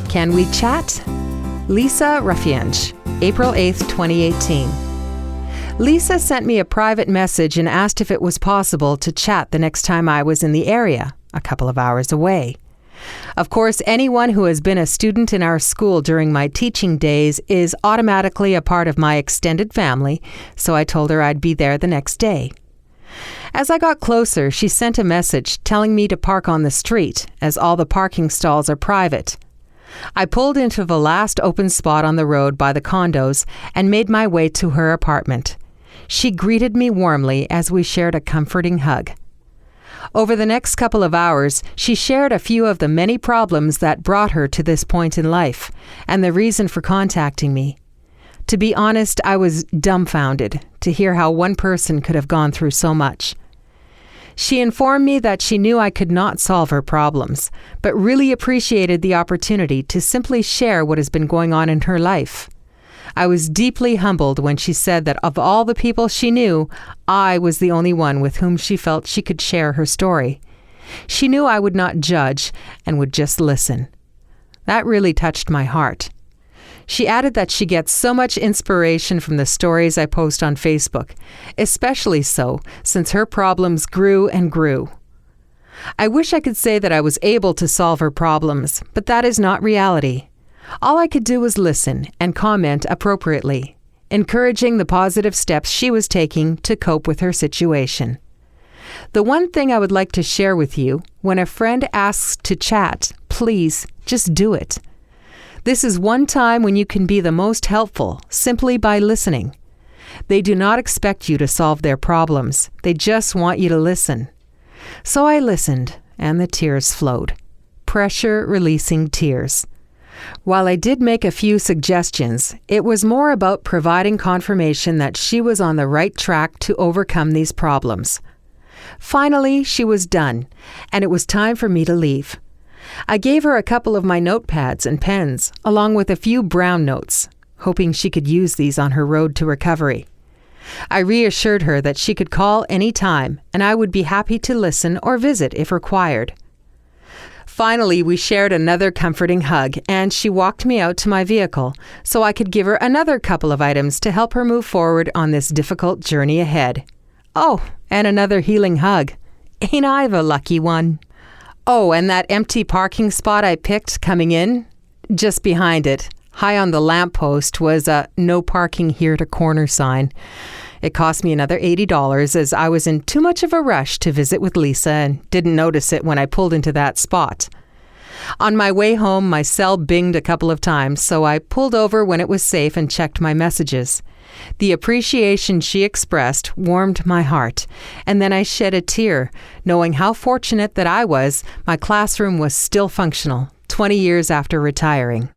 Can we chat? Lisa Ruffiange, April 8th, 2018. Lisa sent me a private message and asked if it was possible to chat the next time I was in the area, a couple of hours away. Of course, anyone who has been a student in our school during my teaching days is automatically a part of my extended family, so I told her I'd be there the next day. As I got closer, she sent a message telling me to park on the street, as all the parking stalls are private. I pulled into the last open spot on the road by the condos and made my way to her apartment. She greeted me warmly as we shared a comforting hug. Over the next couple of hours, she shared a few of the many problems that brought her to this point in life, and the reason for contacting me. To be honest, I was dumbfounded to hear how one person could have gone through so much. She informed me that she knew I could not solve her problems, but really appreciated the opportunity to simply share what has been going on in her life. I was deeply humbled when she said that of all the people she knew, I was the only one with whom she felt she could share her story. She knew I would not judge and would just listen. That really touched my heart. She added that she gets so much inspiration from the stories I post on Facebook, especially so since her problems grew and grew. I wish I could say that I was able to solve her problems, but that is not reality. All I could do was listen and comment appropriately, encouraging the positive steps she was taking to cope with her situation. The one thing I would like to share with you, when a friend asks to chat, please just do it. This is one time when you can be the most helpful simply by listening. They do not expect you to solve their problems. They just want you to listen. So I listened, and the tears flowed. Pressure-releasing tears. While I did make a few suggestions, it was more about providing confirmation that she was on the right track to overcome these problems. Finally, she was done, and it was time for me to leave. I gave her a couple of my notepads and pens, along with a few brown notes, hoping she could use these on her road to recovery. I reassured her that she could call any time, and I would be happy to listen or visit if required. Finally, we shared another comforting hug, and she walked me out to my vehicle so I could give her another couple of items to help her move forward on this difficult journey ahead. Oh, and another healing hug. Ain't I the lucky one? Oh, and that empty parking spot I picked coming in? Just behind it, high on the lamppost, was a "No parking here" to corner sign. It cost me another $80 as I was in too much of a rush to visit with Lisa and didn't notice it when I pulled into that spot. On my way home, my cell binged a couple of times, so I pulled over when it was safe and checked my messages. The appreciation she expressed warmed my heart, and then I shed a tear, knowing how fortunate that I was my classroom was still functional 20 years after retiring.